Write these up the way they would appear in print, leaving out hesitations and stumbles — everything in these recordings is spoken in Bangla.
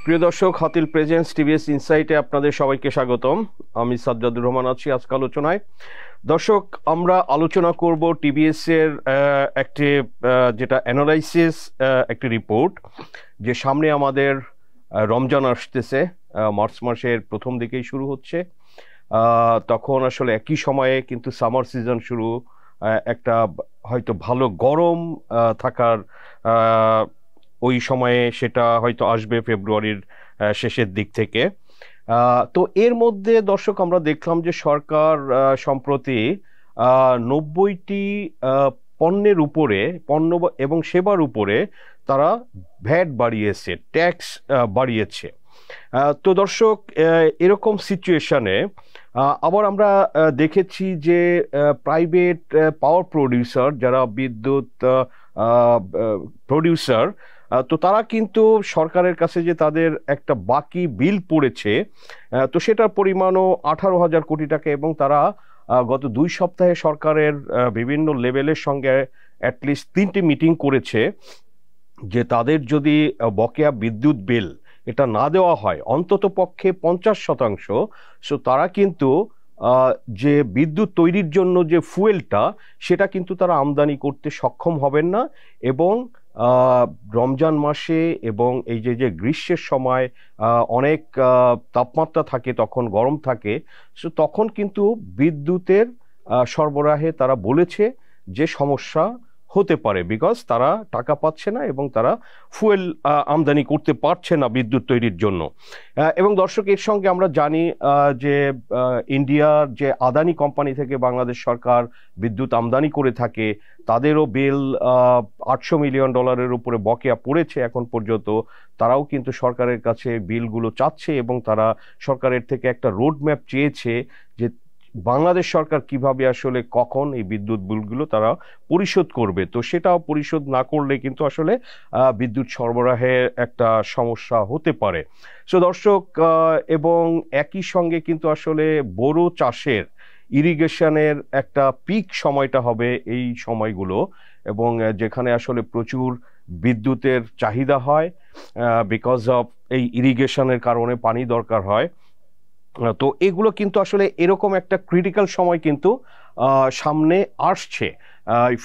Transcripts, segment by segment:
প্রিয় দর্শক, হাতিল প্রেজেন্স টিভিএস ইনসাইটে আপনাদের সবাইকে স্বাগতম। আমি সাজ্জাদুর রহমান আছি আজকে আলোচনায়। দর্শক, আমরা আলোচনা করব টিবিএস এর একটি যেটা অ্যানালাইসিস, একটি রিপোর্ট যে সামনে আমাদের রমজান আসতেছে। মার্চ মাসের প্রথম দিকেই শুরু হচ্ছে। তখন আসলে একই সময়ে কিন্তু সামার সিজন শুরু, একটা হয়তো ভালো গরম থাকার ওই সময়ে সেটা হয়তো আসবে ফেব্রুয়ারির শেষের দিক থেকে। তো এর মধ্যে দর্শক আমরা দেখলাম যে সরকার সম্প্রতি 90টি পণ্যের উপরে, পণ্য এবং সেবার উপরে তারা ভ্যাট বাড়িয়েছে, ট্যাক্স বাড়িয়েছে। তো দর্শক, এরকম সিচুয়েশনে আবার আমরা দেখেছি যে প্রাইভেট পাওয়ার প্রডিউসার, যারা বিদ্যুৎ প্রডিউসার, তো তারা কিন্তু সরকারের কাছে যে তাদের একটা বাকি বিল পড়েছে, তো সেটার পরিমাণও 18,000 কোটি টাকা, এবং তারা গত 2 সপ্তাহে সরকারের বিভিন্ন লেভেলের সঙ্গে অ্যাটলিস্ট 3টি মিটিং করেছে যে তাদের যদি বকেয়া বিদ্যুৎ বিল এটা না দেওয়া হয় অন্তত পক্ষে 50%, সো তারা কিন্তু যে বিদ্যুৎ তৈরির জন্য যে ফুয়েলটা সেটা কিন্তু তারা আমদানি করতে সক্ষম হবেন না। এবং রমজান মাসে এবং এই যে গ্রীষ্মের সময় অনেক তাপমাত্রা থাকে, তখন গরম থাকে, সো তখন কিন্তু বিদ্যুতের সরবরাহে তারা বলেছে যে সমস্যা হতে পারে, বিকজ তারা টাকা পাচ্ছে না এবং তারা ফুয়েল আমদানি করতে পারছে না বিদ্যুৎ তৈরির জন্য। এবং দর্শক, এর সঙ্গে আমরা জানি যে ইন্ডিয়ার যে আদানি কোম্পানি থেকে বাংলাদেশ সরকার বিদ্যুৎ আমদানি করে থাকে, তাদেরও বিল $800 মিলিয়ন উপরে বকেয়া পড়েছে এখন পর্যন্ত। তারাও কিন্তু সরকারের কাছে বিলগুলো চাচ্ছে এবং তারা সরকারের থেকে একটা রোড ম্যাপ চেয়েছে যে বাংলাদেশ সরকার কিভাবে আসলে কখন এই বিদ্যুৎ বিলগুলো তারা পরিশোধ করবে। তো সেটাও পরিশোধ না করলে কিন্তু আসলে বিদ্যুৎ সরবরাহে একটা সমস্যা হতে পারে। সো দর্শক, এবং একই সঙ্গে কিন্তু আসলে বোরো চাষের ইরিগেশনের একটা পিক সময়টা হবে এই সময়গুলো, এবং যেখানে আসলে প্রচুর বিদ্যুতের চাহিদা হয়, বিকজ অফ এই ইরিগেশনের কারণে পানি দরকার হয়। তো এগুলো কিন্তু আসলে এরকম একটা ক্রিটিক্যাল সময় কিন্তু সামনে আসছে।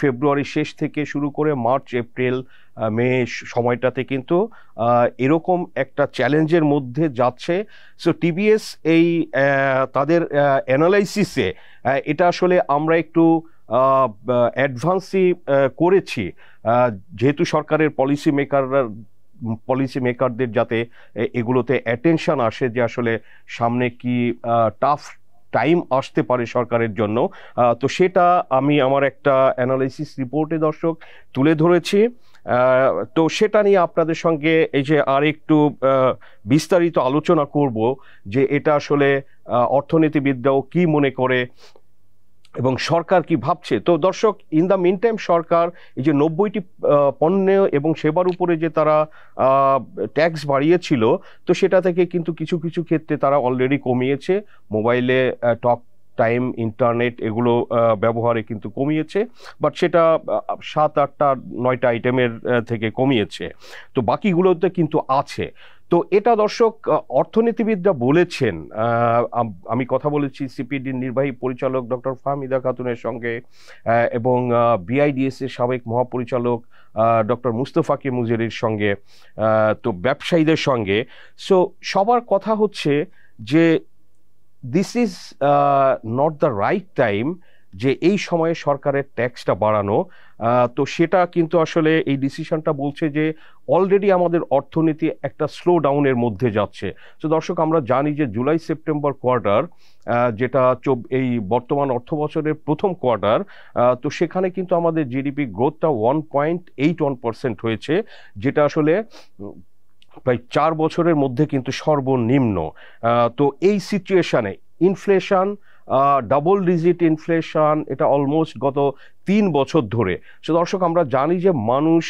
ফেব্রুয়ারি শেষ থেকে শুরু করে মার্চ, এপ্রিল, মে সময়টাতে কিন্তু এরকম একটা চ্যালেঞ্জের মধ্যে যাচ্ছে। সো টিবিএস এই তাদের অ্যানালাইসিসে এটা আসলে আমরা একটু অ্যাডভান্সই করেছি, যেহেতু সরকারের পলিসি মেকারদের যাতে এগুলোতে অ্যাটেনশন আসে যে আসলে সামনে কি টাফ টাইম আসতে পারে সরকারের জন্য। তো সেটা আমি আমার একটা অ্যানালাইসিস রিপোর্টে দর্শক তুলে ধরেছি। তো সেটা নিয়ে আপনাদের সঙ্গে এই যে আর একটু বিস্তারিত আলোচনা করব যে এটা আসলে অর্থনীতিবিদরাও কি মনে করে এবং সরকার কি ভাবছে। তো দর্শক, ইন দ্য মিন টাইম সরকার এই যে 90টি পণ্য এবং সেবার উপরে যে তারা ট্যাক্স বাড়িয়েছিল, তো সেটা থেকে কিন্তু কিছু কিছু ক্ষেত্রে তারা অলরেডি কমিয়েছে। মোবাইলে টক টাইম, ইন্টারনেট এগুলো ব্যবহারে কিন্তু কমিয়েছে, বাট সেটা 7, 8, 9টা আইটেমের থেকে কমিয়েছে। তো বাকিগুলোতে কিন্তু আছে। তো এটা দর্শক অর্থনীতিবিদরা বলেছেন। আমি কথা বলেছি সিপিডির নির্বাহী পরিচালক ডক্টর ফাহমিদা খাতুনের সঙ্গে এবং বিআইডিএস এর সাবেক মহাপরিচালক ডক্টর মুস্তফাকে মুজেরির সঙ্গে, তো ব্যবসায়ীদের সঙ্গে। সো সবার কথা হচ্ছে যে this is not the right time যে এই সময়ে সরকারের ট্যাক্সটা বাড়ানো। তো সেটা কিন্তু আসলে এই ডিসিশনটা বলছে যে অলরেডি আমাদের অর্থনীতি একটা স্লো ডাউনের মধ্যে যাচ্ছে। তো দর্শক, আমরা জানি যে জুলাই সেপ্টেম্বর কোয়ার্টার, যেটা এই বর্তমান অর্থ বছরের প্রথম কোয়ার্টার, তো সেখানে কিন্তু আমাদের জিডিপি গ্রোথটা 1.81% হয়েছে, যেটা আসলে প্রায় 4 বছরের মধ্যে কিন্তু সর্বনিম্ন। তো এই সিচুয়েশনে ইনফ্লেশন, ডাবল ডিজিট ইনফ্লেশন, এটা অলমোস্ট গত 3 বছর ধরে। সো দর্শক, আমরা জানি যে মানুষ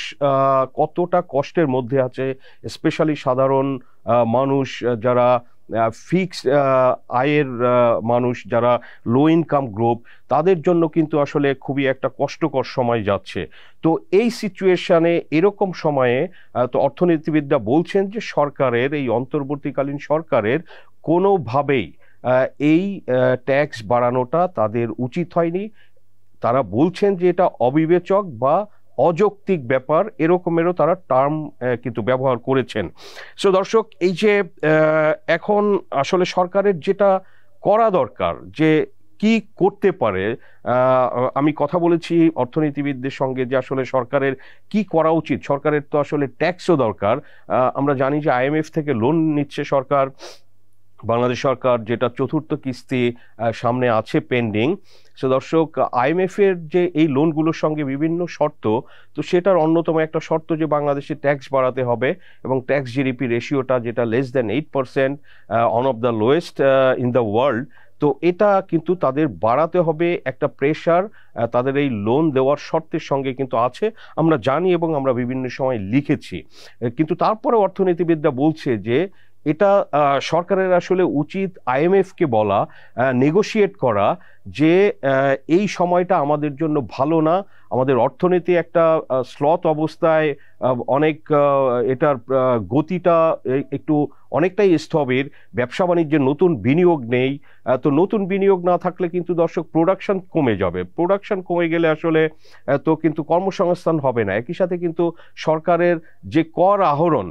কতটা কষ্টের মধ্যে আছে, স্পেশালি সাধারণ মানুষ যারা ফিক্সড আয়ের মানুষ, যারা লো ইনকাম গ্রুপ, তাদের জন্য কিন্তু আসলে খুবই একটা কষ্টকর সময় যাচ্ছে। তো এই সিচুয়েশনে, এরকম সময়ে তো অর্থনীতিবিদরা বলছেন যে সরকারের, এই অন্তর্বর্তীকালীন সরকারের কোনোভাবেই এই ট্যাক্স বাড়ানোটা তাদের উচিত হয়নি। তারা বলছেন যে এটা অবিবেচক বা অযৌক্তিক ব্যাপার, এরকমেরও তারা টার্ম কিন্তু ব্যবহার করেছেন। সো দর্শক, এই যে এখন আসলে সরকারের যেটা করা দরকার, যে কি করতে পারে, আমি কথা বলেছি অর্থনীতিবিদদের সঙ্গে যে আসলে সরকারের কি করা উচিত। সরকারের তো আসলে ট্যাক্সও দরকার। আমরা জানি যে আইএমএফ থেকে লোন নিচ্ছে সরকার, বাংলাদেশ সরকার, যেটা চতুর্থ কিস্তি সামনে আছে পেন্ডিং। সো দর্শক, আইএমএফ এর যে এই লোনগুলোর সঙ্গে বিভিন্ন শর্ত, তো সেটার অন্যতম একটা শর্ত যে বাংলাদেশে ট্যাক্স বাড়াতে হবে, এবং ট্যাক্স জিডিপি রেশিওটা যেটা less than 8%, one of the lowest in the world. তো এটা কিন্তু তাদের বাড়াতে হবে, একটা প্রেশার তাদের এই লোন দেওয়ার শর্তের সঙ্গে কিন্তু আছে, আমরা জানি এবং আমরা বিভিন্ন সময় লিখেছি। কিন্তু তারপরে অর্থনীতিবিদরা বলছে যে এটা সরকারের আসলে উচিত আইএমএফকে বলা, নেগোশিয়েট করা, যে এই সময়টা আমাদের জন্য ভালো না, আমাদের অর্থনীতি একটা স্লথ অবস্থায়, অনেক এটার গতিটা একটু অনেকটাই স্থবির, ব্যবসা বাণিজ্যে নতুন বিনিয়োগ নেই। তো নতুন বিনিয়োগ না থাকলে কিন্তু দর্শক প্রোডাকশন কমে যাবে, প্রোডাকশন কমে গেলে আসলে তো কিন্তু কর্মসংস্থান হবে না। একই সাথে কিন্তু সরকারের যে কর আহরণ,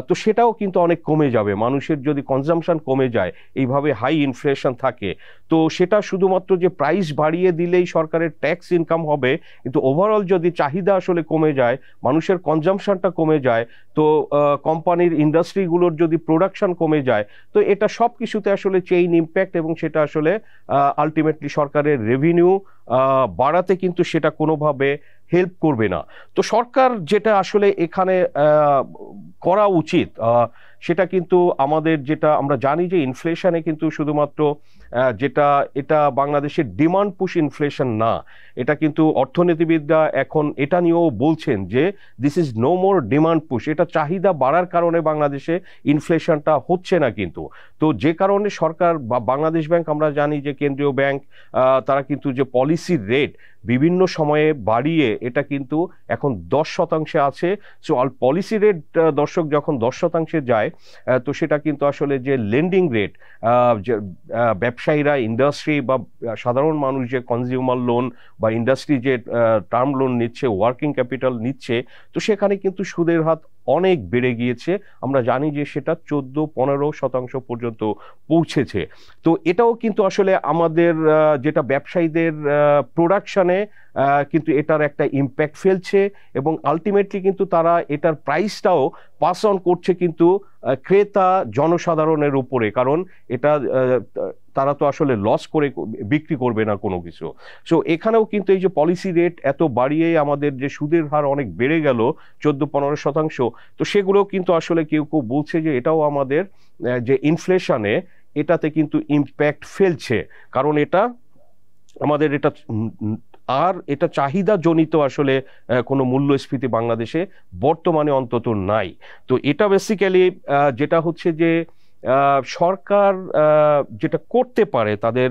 তো সেটাও কিন্তু অনেক কমে যাবে। মানুষের যদি কনজাম্পশন কমে যায়, এইভাবে হাই ইনফ্লেশন থাকে, তো সেটা শুধুমাত্র যে প্রাইস বাড়িয়ে দিলেই সরকারের ট্যাক্স ইনকাম হবে, কিন্তু ওভারঅল যদি চাহিদা আসলে কমে যায়, মানুষের কনজাম্পশনটা কমে যায়, তো কোম্পানির ইন্ডাস্ট্রিগুলোর যদি প্রোডাকশন কমে যায়, তো এটা সব কিছুতে আসলে চেইন ইম্প্যাক্ট, এবং সেটা আসলে আলটিমেটলি সরকারের রেভিনিউ বাড়াতে কিন্তু সেটা কোনোভাবে হেল্প করবে না। তো সরকার যেটা আসলে এখানে করা উচিত, সেটা কিন্তু আমাদের, যেটা আমরা জানি যে ইনফ্লেশনে কিন্তু শুধুমাত্র যেটা, এটা বাংলাদেশের ডিমান্ড পুশ ইনফ্লেশন না, এটা কিন্তু অর্থনীতিবিদরা এখন এটা নিয়েও বলছেন যে this is no more demand push, এটা চাহিদা বাড়ার কারণে বাংলাদেশে ইনফ্লেশনটা হচ্ছে না কিন্তু। তো যে কারণে সরকার বা বাংলাদেশ ব্যাংক, আমরা জানি যে কেন্দ্রীয় ব্যাংক, তারা কিন্তু যে পলিসি রেট বিভিন্ন সময়ে বাড়িয়ে এটা কিন্তু এখন 10% আছে। সো অল পলিসি রেট দর্শক যখন 10% যায়, তো সেটা কিন্তু আসলে যে লেন্ডিং রেট, যে ব্যবসায়ীরা, ইন্ডাস্ট্রি বা সাধারণ মানুষ যে কনজিউমার লোন বা ইন্ডাস্ট্রি যে টার্ম লোন নিচ্ছে, ওয়ার্কিং ক্যাপিটাল নিচ্ছে, তো সেখানে কিন্তু সুদের হার অনেক বেড়ে গিয়েছে। আমরা জানি যে সেটা 14-15% পর্যন্ত পৌঁছেছে। তো এটাও কিন্তু আসলে আমাদের যেটা ব্যবসায়ীদের প্রোডাকশনে কিন্তু এটার একটা ইম্প্যাক্ট ফেলছে, এবং আলটিমেটলি কিন্তু তারা এটার প্রাইসটাও পাস অন করছে কিন্তু ক্রেতা জনসাধারণের উপরে, কারণ এটা তারা তো আসলে লস করে বিক্রি করবে না কোনো কিছু। সো এখানেও কিন্তু এই যে পলিসি রেট এত বাড়িয়ে আমাদের যে সুদের হার অনেক বেড়ে গেল 14-15%, তো সেগুলোও কিন্তু আসলে কেউ কেউ বলছে যে এটাও আমাদের যে ইনফ্লেশনে, এটাতে কিন্তু ইম্প্যাক্ট ফেলছে, কারণ এটা আমাদের এটা আর এটা চাহিদা জনিত আসলে কোনো মূল্যস্ফীতি বাংলাদেশে বর্তমানে অন্তত নাই। তো এটা বেসিক্যালি যেটা হচ্ছে যে সরকার যেটা করতে পারে, তাদের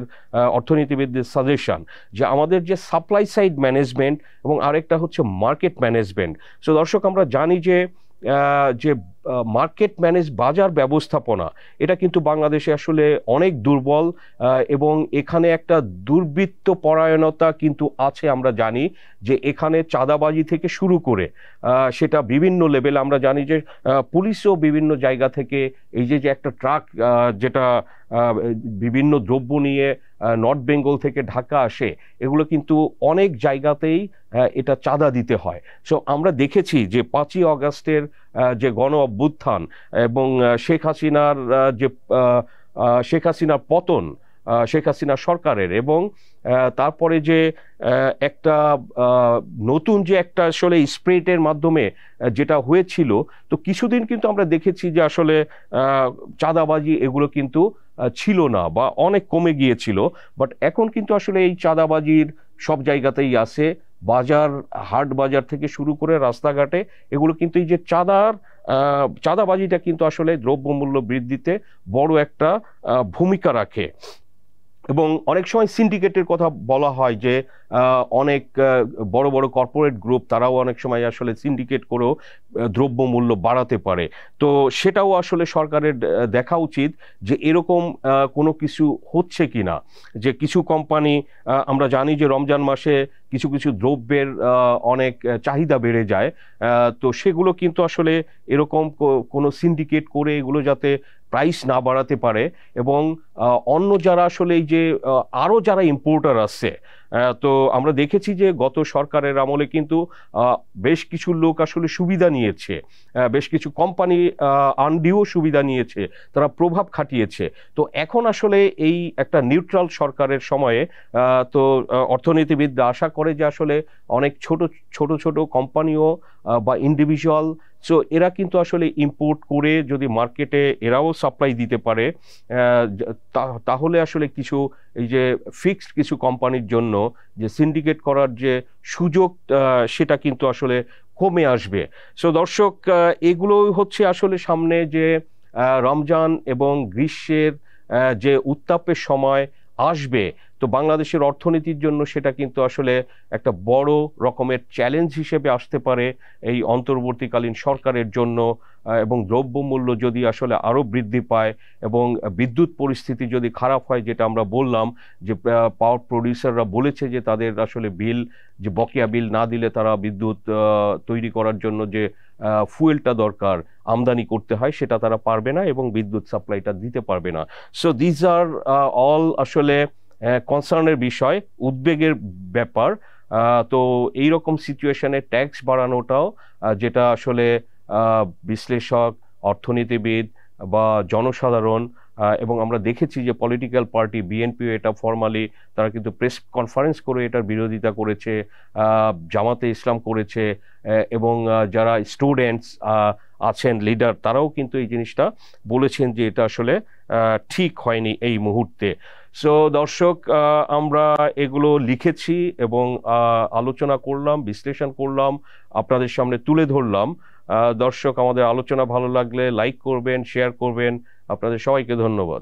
অর্থনীতিবিদদের সাজেশন, যে আমাদের যে সাপ্লাই সাইড ম্যানেজমেন্ট এবং আরেকটা হচ্ছে মার্কেট ম্যানেজমেন্ট। সো দর্শক, আমরা জানি যে যে মার্কেট ম্যানেজ, বাজার ব্যবস্থাপনা, এটা কিন্তু বাংলাদেশে আসলে অনেক দুর্বল, এবং এখানে একটা দুর্বৃত্ত পরায়ণতা কিন্তু আছে। আমরা জানি যে এখানে চাঁদাবাজি থেকে শুরু করে সেটা বিভিন্ন লেভেলে, আমরা জানি যে পুলিশও বিভিন্ন জায়গা থেকে এই যে একটা ট্রাক যেটা বিভিন্ন দ্রব্য নিয়ে নর্থ বেঙ্গল থেকে ঢাকা আসে, এগুলো কিন্তু অনেক জায়গাতেই এটা চাঁদা দিতে হয়। সো আমরা দেখেছি যে 5ই অগাস্টের যে গণ অভ্যুত্থান এবং শেখ হাসিনার পতন, শেখ হাসিনা সরকারের, এবং তারপরে যে একটা নতুন যে একটা আসলে স্প্রিটের মাধ্যমে যেটা হয়েছিল, তো কিছুদিন কিন্তু আমরা দেখেছি যে আসলে চাঁদাবাজি এগুলো কিন্তু ছিল না বা অনেক কমে গিয়েছিল। বাট এখন কিন্তু আসলে এই চাঁদাবাজির সব জায়গাতেই আছে, বাজার, হাট বাজার থেকে শুরু করে রাস্তাঘাটে, এগুলো কিন্তু এই যে চাঁদাবাজিটা কিন্তু আসলে দ্রব্যমূল্য বৃদ্ধিতে বড় একটা ভূমিকা রাখে। এবং অনেক সময় সিন্ডিকেটের কথা বলা হয় যে অনেক বড় বড় কর্পোরেট গ্রুপ তারাও অনেক সময় আসলে সিন্ডিকেট করেও দ্রব্যমূল্য বাড়াতে পারে। তো সেটাও আসলে সরকারের দেখা উচিত যে এরকম কোনো কিছু হচ্ছে কিনা, যে কিছু কোম্পানি, আমরা জানি যে রমজান মাসে কিছু কিছু দ্রব্যের অনেক চাহিদা বেড়ে যায়, তো সেগুলো কিন্তু আসলে এরকম কোনো সিন্ডিকেট করে এগুলো যাতে প্রাইস না বাড়াতে পারে। এবং অন্য যারা আসলে এই যে আরও যারা ইম্পোর্টার আছে, তো আমরা দেখেছি যে গত সরকারের আমলে কিন্তু বেশ কিছু লোক আসলে সুবিধা নিয়েছে, বেশ কিছু কোম্পানি আনডিও সুবিধা নিয়েছে, তারা প্রভাব খাটিয়েছে। তো এখন আসলে এই একটা নিউট্রাল সরকারের সময়ে তো অর্থনীতিবিদরা আশা করে যে আসলে অনেক ছোট ছোট ছোট কোম্পানিও বা ইন্ডিভিজুয়াল, সো এরা কিন্তু আসলে ইম্পোর্ট করে যদি মার্কেটে এরাও সাপ্লাই দিতে পারে, তাহলে আসলে কিছু এই যে ফিক্সড কিছু কোম্পানির জন্য যে সিন্ডিকেট করার যে সুযোগ, সেটা কিন্তু আসলে কমে আসবে। সো দর্শক, এগুলো হচ্ছে আসলে সামনে যে রমজান এবং গ্রীষ্মের যে উত্তাপের সময় আসবে, তো বাংলাদেশের অর্থনীতির জন্য সেটা কিন্তু আসলে একটা বড় রকমের চ্যালেঞ্জ হিসেবে আসতে পারে এই অন্তর্বর্তীকালীন সরকারের জন্য। এবং দ্রব্যমূল্য যদি আসলে আরও বৃদ্ধি পায় এবং বিদ্যুৎ পরিস্থিতি যদি খারাপ হয়, যেটা আমরা বললাম যে পাওয়ার প্রডিউসাররা বলেছে যে তাদের আসলে বিল, যে বকেয়া বিল না দিলে তারা বিদ্যুৎ তৈরি করার জন্য যে ফুয়েলটা দরকার আমদানি করতে হয়, সেটা তারা পারবে না এবং বিদ্যুৎ সাপ্লাইটা দিতে পারবে না। সো দিজ আর অল আসলে কনসার্নের বিষয়, উদ্বেগের ব্যাপার। তো এইরকম সিচুয়েশনে ট্যাক্স বাড়ানোটাও, যেটা আসলে বিশ্লেষক, অর্থনীতিবিদ বা জনসাধারণ, এবং আমরা দেখেছি যে পলিটিক্যাল পার্টি বিএনপি এটা ফর্মালি তারা কিন্তু প্রেস কনফারেন্স করে এটার বিরোধিতা করেছে, জামাতে ইসলাম করেছে, এবং যারা স্টুডেন্টস আছেন লিডার, তারাও কিন্তু এই জিনিসটা বলেছেন যে এটা আসলে ঠিক হয়নি এই মুহূর্তে। সো দর্শক, আমরা এগুলো লিখেছি এবং আলোচনা করলাম, বিশ্লেষণ করলাম, আপনাদের সামনে তুলে ধরলাম। দর্শক, আমাদের আলোচনা ভালো লাগলে লাইক করবেন, শেয়ার করবেন। আপনাদের সবাইকে ধন্যবাদ।